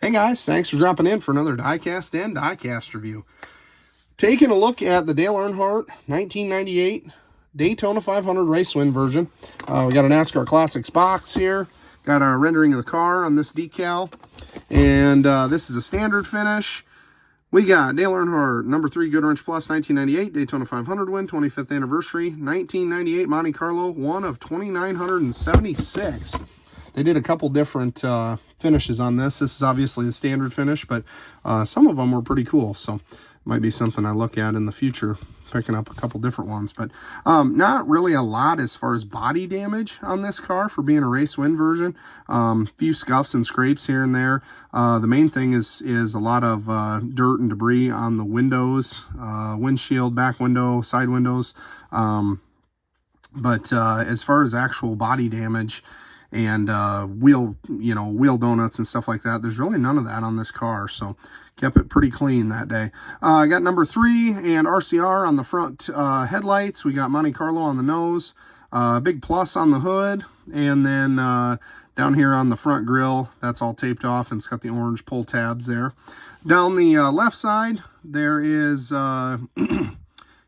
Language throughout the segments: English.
Hey guys, thanks for dropping in for another Diecast and Diecast review. Taking a look at the Dale Earnhardt 1998 Daytona 500 race win version. We got a NASCAR Classics box here. Got a rendering of the car on this decal. And this is a standard finish. We got Dale Earnhardt, number 3 Goodwrench Plus, 1998 Daytona 500 win, 25th anniversary, 1998 Monte Carlo, one of 2,976. They did a couple different finishes on this. This is obviously a standard finish, but some of them were pretty cool. So might be something I look at in the future, picking up a couple different ones. But not really a lot as far as body damage on this car for being a race win version. Few scuffs and scrapes here and there. The main thing is a lot of dirt and debris on the windows, windshield, back window, side windows. But as far as actual body damage and wheel donuts and stuff like that, there's really none of that on this car, so kept it pretty clean that day. I got number 3 and RCR on the front headlights. We got Monte Carlo on the nose, big plus on the hood, and then down here on the front grille, that's all taped off and it's got the orange pull tabs there. Down the left side, there is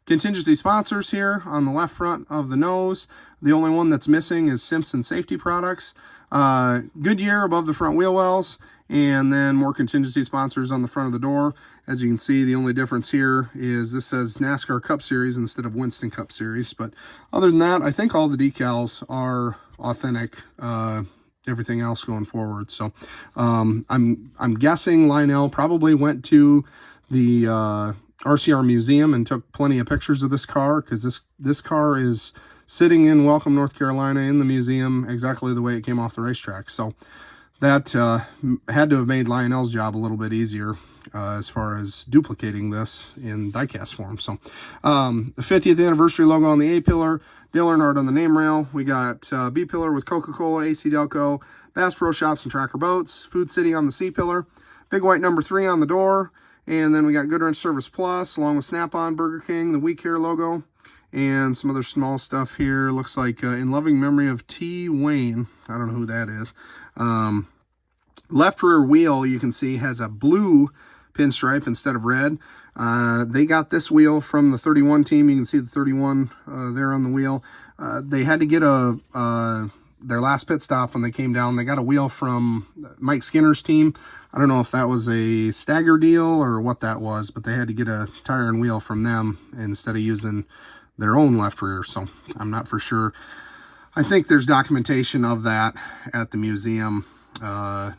contingency sponsors here on the left front of the nose. The only one that's missing is Simpson Safety Products. Goodyear above the front wheel wells, and then more contingency sponsors on the front of the door. As you can see, the only difference here is this says NASCAR Cup Series instead of Winston Cup Series. But other than that, I think all the decals are authentic. Everything else going forward. So I'm guessing Lionel probably went to the RCR Museum and took plenty of pictures of this car, because this car is sitting in Welcome, North Carolina in the museum exactly the way it came off the racetrack. So that had to have made Lionel's job a little bit easier as far as duplicating this in diecast form. So the 50th anniversary logo on the A pillar, Dale Earnhardt on the name rail. We got B pillar with Coca-Cola, AC Delco, Bass Pro Shops and Tracker Boats, Food City on the C pillar, big white number 3 on the door. And then we got Goodwrench Service Plus, along with Snap-on, Burger King, the We Care logo, and some other small stuff here. Looks like in loving memory of T. Wayne. I don't know who that is. Left rear wheel, you can see, has a blue pinstripe instead of red. They got this wheel from the 31 team. You can see the 31 there on the wheel. They had to get their last pit stop when they came down. They got a wheel from Mike Skinner's team. I don't know if that was a stagger deal or what that was, but they had to get a tire and wheel from them instead of using their own left rear. So I'm not for sure. I think there's documentation of that at the museum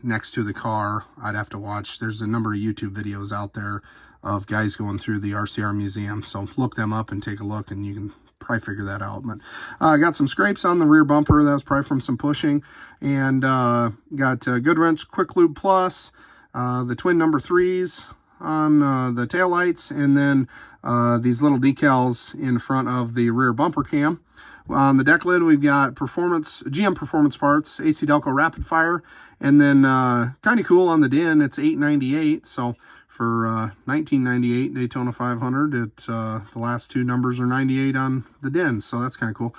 next to the car. I'd have to watch. There's a number of YouTube videos out there of guys going through the RCR museum. So look them up and take a look, and you can probably figure that out. But I got some scrapes on the rear bumper. That was probably from some pushing. And got Goodwrench Quick Lube Plus, the twin number 3s on the taillights, and then these little decals in front of the rear bumper cam. On the deck lid, we've got GM Performance Parts, AC Delco Rapid Fire, and then kind of cool on the din, it's $8.98. So for 1998 Daytona 500, the last 2 numbers are 98 on the din, so that's kind of cool.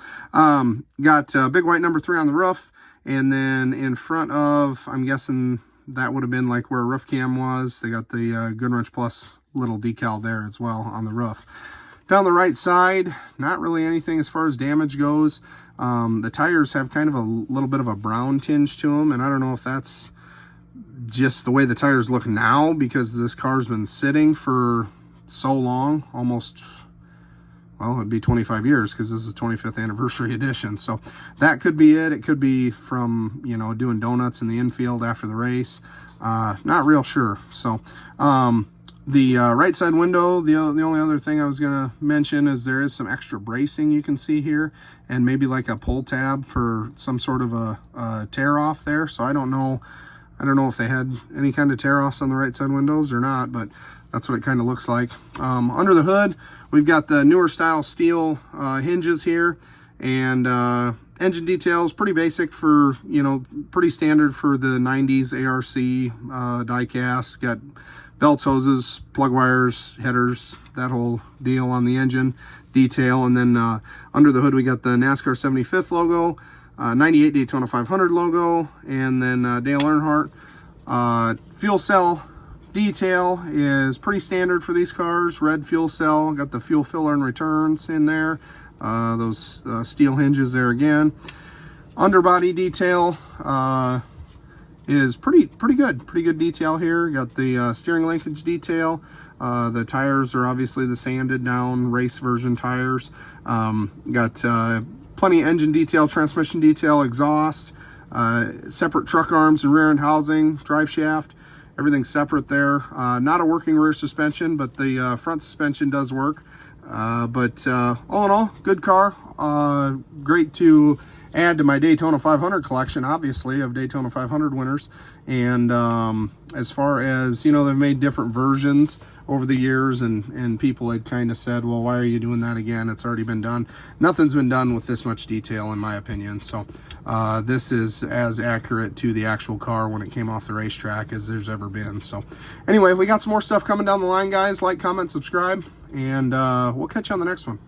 Got big white number 3 on the roof, and then in front of, I'm guessing that would have been like where a roof cam was, they got the Goodwrench Plus little decal there as well on the roof. Down the right side, not really anything as far as damage goes. The tires have kind of a little bit of a brown tinge to them, and I don't know if that's just the way the tires look now because this car's been sitting for so long, almost, well, it'd be 25 years because this is a 25th anniversary edition. So that could be it. It could be from, doing donuts in the infield after the race. Not real sure. So the right side window, the only other thing I was going to mention is there is some extra bracing you can see here, and maybe like a pull tab for some sort of a tear off there. So I don't know if they had any kind of tear offs on the right side windows or not, but that's what it kind of looks like. Under the hood, we've got the newer style steel hinges here, and engine details, pretty basic for, pretty standard for the 90s ARC diecast. Got belts, hoses, plug wires, headers, that whole deal on the engine detail. And then under the hood, we got the NASCAR 75th logo, 98 Daytona 500 logo, and then Dale Earnhardt Fuel cell detail is pretty standard for these cars. Red fuel cell, got the fuel filler and returns in there. Those steel hinges there again. Underbody detail is pretty good detail here. Got the steering linkage detail. The tires are obviously the sanded down race version tires. Got plenty of engine detail, transmission detail, exhaust, separate truck arms and rear end housing, drive shaft. Everything's separate there. Not a working rear suspension, but the front suspension does work. But all in all, good car. Great to add to my Daytona 500 collection, obviously, of Daytona 500 winners. And as far as, you know, they've made different versions over the years, and people had kind of said, well, why are you doing that again? It's already been done. Nothing's been done with this much detail, in my opinion. So this is as accurate to the actual car when it came off the racetrack as there's ever been. So anyway, we got some more stuff coming down the line, guys. Like, comment, subscribe, and we'll catch you on the next one.